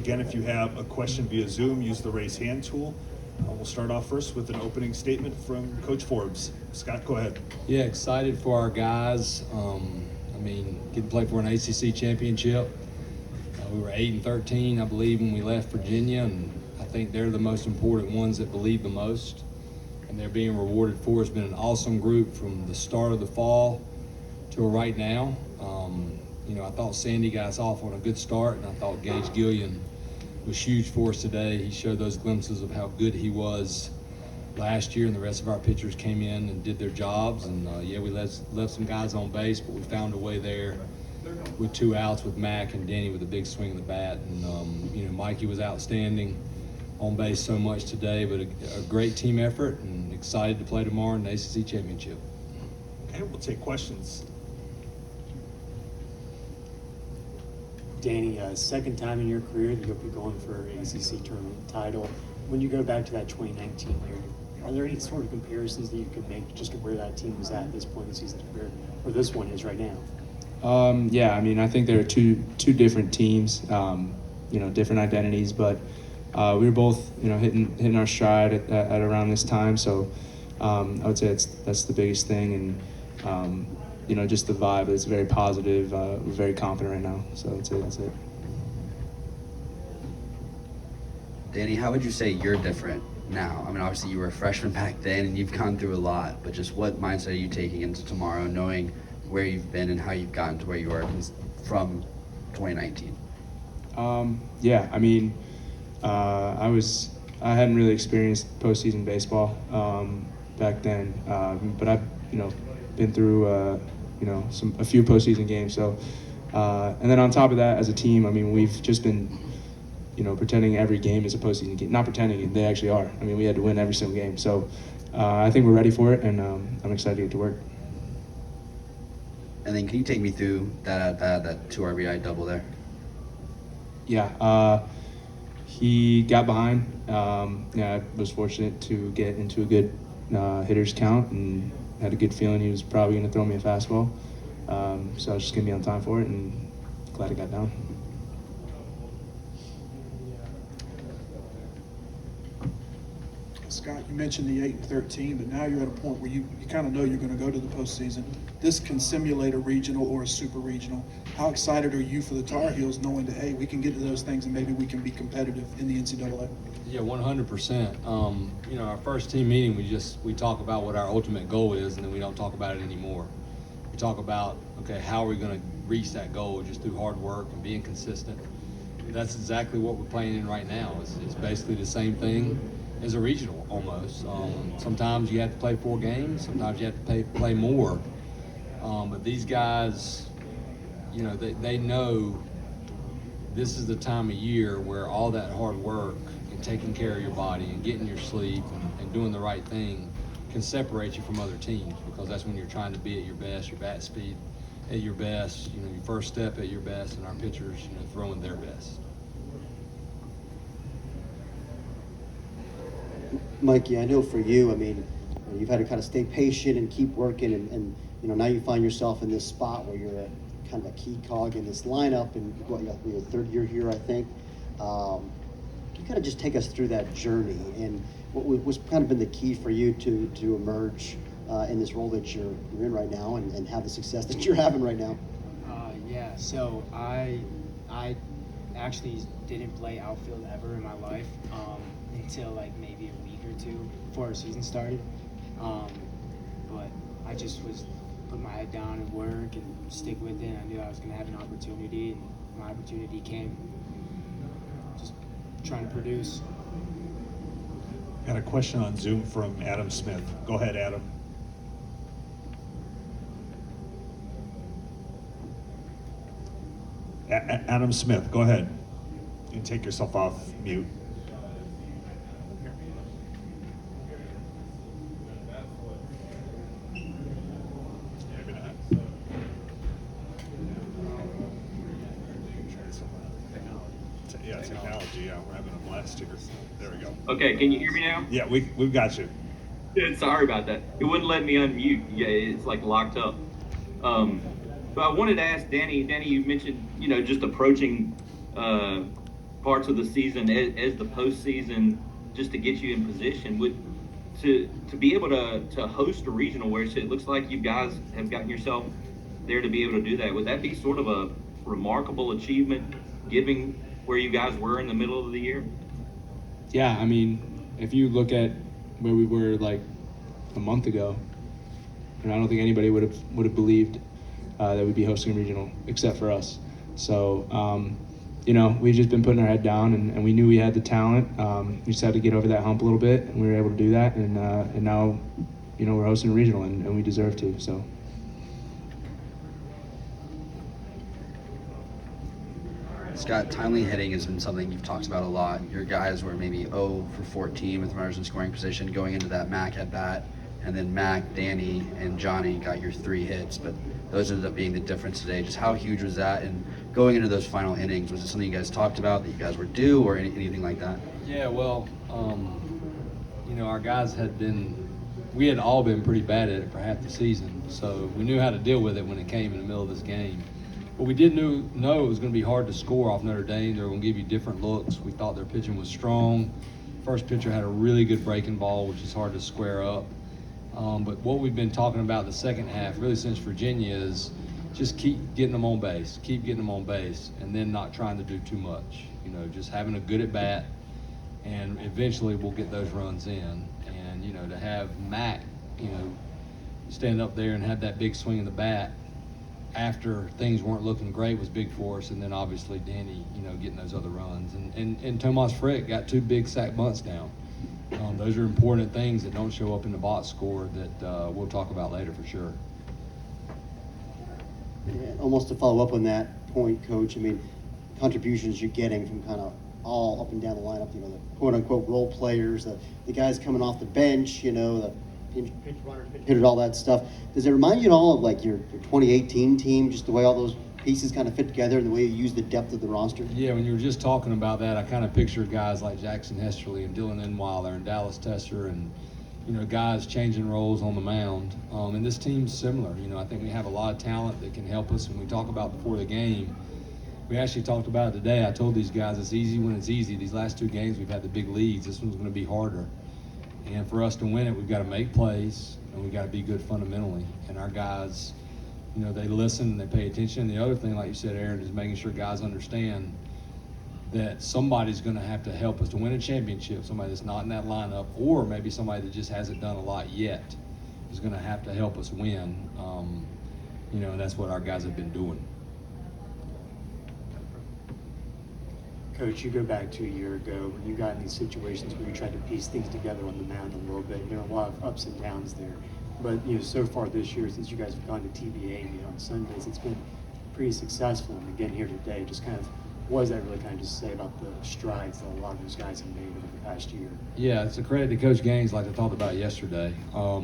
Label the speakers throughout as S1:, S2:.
S1: again, if you have a question via Zoom, use the raise hand tool. We'll start off first with an opening statement from Coach Forbes. Scott, go ahead.
S2: Yeah, excited for our guys. Getting to play for an ACC championship. We were 8-13, I believe, when we left Virginia, and I think they're the most important ones that believe the most. And they're being rewarded for it. It's been an awesome group from the start of the fall to right now. I thought Sandy got us off on a good start, and I thought Gage Gillian was huge for us today. He showed those glimpses of how good he was last year, and the rest of our pitchers came in and did their jobs. And we left some guys on base, but we found a way there with 2 outs with Mac and Danny with a big swing of the bat. And Mikey was outstanding on base so much today, but a great team effort, and excited to play tomorrow in the ACC championship.
S1: Okay, we'll take questions.
S3: Danny, second time in your career that you'll be going for an ACC tournament title. When you go back to that 2019 year, are there any sort of comparisons that you can make just to where that team was at this point in the season where this one is right now?
S4: I think there are two different teams, different identities, but we were both, hitting our stride at around this time. So I would say that's the biggest thing, and just the vibe is very positive. We're very confident right now. So that's it.
S5: Danny, how would you say you're different now? Obviously you were a freshman back then and you've gone through a lot, but just what mindset are you taking into tomorrow, knowing where you've been and how you've gotten to where you are from 2019?
S4: I hadn't really experienced postseason baseball back then, but I've been through a few postseason games. So and then on top of that, as a team, we've just been pretending every game is a postseason game. Not pretending, they actually are. We had to win every single game. So I think we're ready for it, and I'm excited to get to work.
S5: And then can you take me through that 2 RBI double there?
S4: Yeah, he got behind. I was fortunate to get into a good hitter's count and had a good feeling he was probably going to throw me a fastball. So I was just going to be on time for it, and glad it got down.
S6: Scott, you mentioned the 8-13, but now you're at a point where you kind of know you're going to go to the postseason. This can simulate a regional or a super regional. How excited are you for the Tar Heels, knowing that, hey, we can get to those things and maybe we can be competitive in the NCAA?
S2: Yeah, 100%. Our first team meeting, we talk about what our ultimate goal is, and then we don't talk about it anymore. We talk about, okay, how are we going to reach that goal just through hard work and being consistent. That's exactly what we're playing in right now. It's basically the same thing as a regional almost. Sometimes you have to play 4 games, sometimes you have to play more. But these guys, they know this is the time of year where all that hard work and taking care of your body and getting your sleep and doing the right thing can separate you from other teams, because that's when you're trying to be at your best, your bat speed at your best, your first step at your best, and our pitchers, throwing their best.
S7: Mikey, I know for you, you've had to kind of stay patient and keep working, and now you find yourself in this spot where you're kind of a key cog in this lineup, and your 3rd year here, I think. Can you kind of just take us through that journey, and what's kind of been the key for you to emerge in this role that you're in right now, and have the success that you're having right now?
S3: So I actually didn't play outfield ever in my life until like maybe a week or 2 before our season started. But I just was put my head down and work and stick with it. I knew I was going to have an opportunity, and my opportunity came. Just trying to produce.
S1: Got a question on Zoom from Adam Smith. Go ahead, Adam. Adam Smith, go ahead. You can take yourself off mute. Maybe not. Yeah, technology. Yeah, we're having a blast here. There we go.
S8: Okay, can you hear me now?
S1: Yeah, we've got you.
S8: Sorry about that. It wouldn't let me unmute. Yeah, it's like locked up. But I wanted to ask Danny. Danny, you mentioned just approaching parts of the season as the postseason, just to get you in position. To be able to host a regional where it looks like you guys have gotten yourself there to be able to do that, would that be sort of a remarkable achievement given where you guys were in the middle of the year?
S4: Yeah, I mean, if you look at where we were like a month ago, I don't think anybody would have believed that we'd be hosting a regional except for us. So, we've just been putting our head down, and we knew we had the talent. We just had to get over that hump a little bit, and we were able to do that. And now, we're hosting a regional, and we deserve to. So.
S5: Scott, timely hitting has been something you've talked about a lot. Your guys were maybe 0 for 14 with runners in scoring position going into that Mac at bat, and then Mac, Danny, and Johnny got your 3 hits, but those ended up being the difference today. Just how huge was that? And going into those final innings, was it something you guys talked about that you guys were due, or anything like that?
S2: Yeah, well, our guys we had all been pretty bad at it for half the season, so we knew how to deal with it when it came in the middle of this game. But we did know it was going to be hard to score off Notre Dame. They were going to give you different looks. We thought their pitching was strong. First pitcher had a really good breaking ball, which is hard to square up. But what we've been talking about the second half, really since Virginia, is just keep getting them on base, and then not trying to do too much. Just having a good at bat, and eventually we'll get those runs in. And to have Mac, stand up there and have that big swing in the bat after things weren't looking great was big for us. And then obviously Danny, getting those other runs, and Tomas Frick got 2 big sack bunts down. Those are important things that don't show up in the box score that we'll talk about later for sure.
S7: Yeah, almost to follow up on that point, Coach, I mean, contributions you're getting from kind of all up and down the lineup, the quote-unquote role players, the guys coming off the bench, the pinch runners, pinch hitters, all that stuff. Does it remind you at all of like your 2018 team, just the way all those pieces kind of fit together and the way you use the depth of the roster?
S2: Yeah, when you were just talking about that, I kind of pictured guys like Jackson Hesterly and Dylan Enweiler and Dallas Tesser and, guys changing roles on the mound. And this team's similar. I think we have a lot of talent that can help us. When we talk about before the game, we actually talked about it today. I told these guys it's easy when it's easy. These last 2 games we've had the big leads. This one's going to be harder. And for us to win it, we've got to make plays, and we've got to be good fundamentally. And our guys, they listen and they pay attention. And the other thing, like you said, Aaron, is making sure guys understand that somebody's going to have to help us to win a championship. Somebody that's not in that lineup, or maybe somebody that just hasn't done a lot yet, is going to have to help us win. And that's what our guys have been doing.
S9: Coach, you go back to a year ago when you got in these situations where you tried to piece things together on the mound a little bit. A lot of ups and downs there. But so far this year, since you guys have gone to TBA on Sundays, it's been pretty successful. And again here today, just kind of what does that really kind of just say about the strides that a lot of those guys have made over the past year?
S2: Yeah, it's a credit to Coach Gaines, like I talked about yesterday. I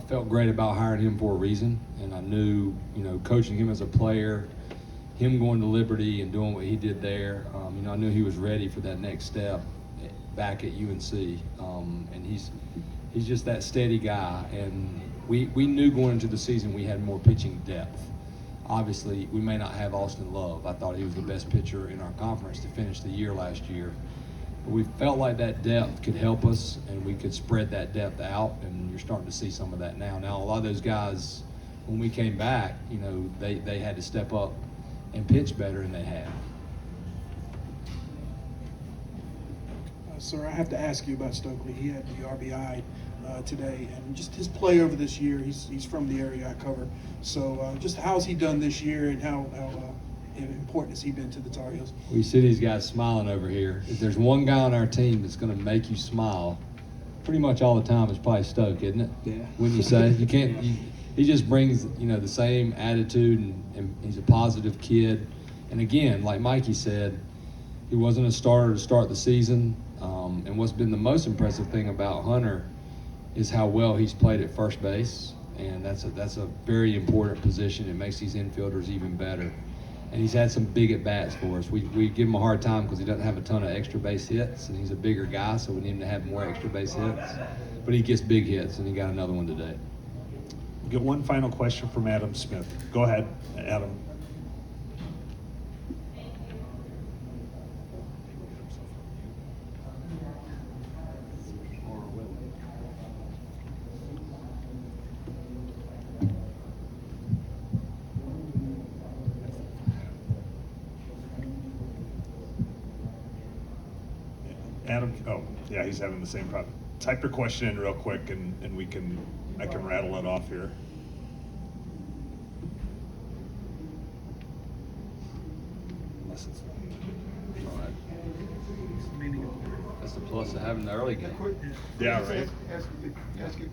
S2: felt great about hiring him for a reason, and I knew, coaching him as a player, him going to Liberty and doing what he did there, I knew he was ready for that next step back at UNC. And he's just that steady guy. And we knew going into the season we had more pitching depth. Obviously, we may not have Austin Love. I thought he was the best pitcher in our conference to finish the year last year. But we felt like that depth could help us, and we could spread that depth out, and you're starting to see some of that now. Now, a lot of those guys, when we came back, they had to step up and pitch better than they have.
S6: Sir, I have to ask you about Stokely. He had the RBI today, and just his play over this year. He's from the area I cover. So just how's he done this year, and how important has he been to the Tar Heels?
S2: We see these guys smiling over here. If there's one guy on our team that's going to make you smile pretty much all the time, it's probably Stoke, isn't it?
S6: Yeah.
S2: Wouldn't you say? You can't. He just brings the same attitude, and he's a positive kid. And again, like Mikey said, he wasn't a starter to start the season. And what's been the most impressive thing about Hunter is how well he's played at first base, and that's a very important position. It makes these infielders even better. And he's had some big at bats for us. We give him a hard time because he doesn't have a ton of extra base hits, and he's a bigger guy, so we need him to have more extra base hits. But he gets big hits, and he got another one today.
S1: We'll get one final question from Adam Smith. Go ahead, Adam. Adam, oh, yeah, he's having the same problem. Type your question in real quick and I can rattle it off here. Unless it's.
S2: That's the plus of having the early game.
S1: Yeah, right.
S10: Ask you,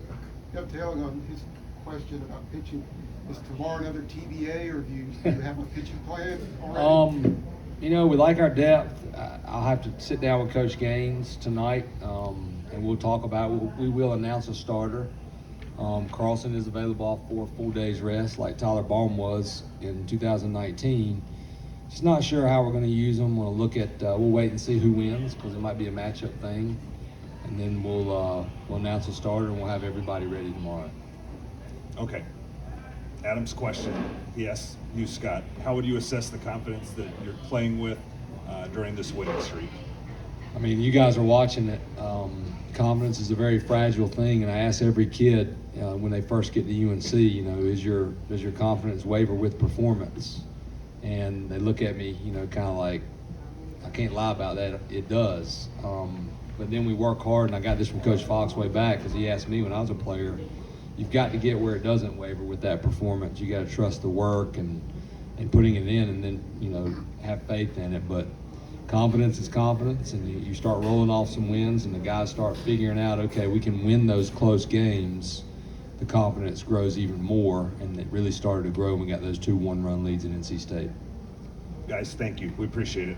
S10: dovetailing on his question about pitching, is tomorrow another TBA, or do you have a pitching plan already?
S2: You know, we like our depth. I'll have to sit down with Coach Gaines tonight, and we'll talk about. We will announce a starter. Carlson is available for a full day's rest, like Tyler Baum was in 2019. Just not sure how we're going to use them. We'll look at. We'll wait and see who wins because it might be a matchup thing, and then we'll announce a starter and we'll have everybody ready tomorrow.
S1: Okay. Adam's question, he asked you, Scott, how would you assess the confidence that you're playing with during this winning streak?
S2: I mean, you guys are watching it. Confidence is a very fragile thing, and I ask every kid when they first get to UNC, you know, does your confidence waver with performance? And they look at me, you know, kind of like, I can't lie about that. It does. But then we work hard, and I got this from Coach Fox way back because he asked me when I was a player, you've got to get where it doesn't waver with that performance. You got to trust the work and putting it in, and then, you know, have faith in it. But confidence is confidence, and you start rolling off some wins, and the guys start figuring out, okay, we can win those close games. The confidence grows even more, and it really started to grow when we got those 2 one-run leads in NC State.
S1: Guys, thank you. We appreciate it.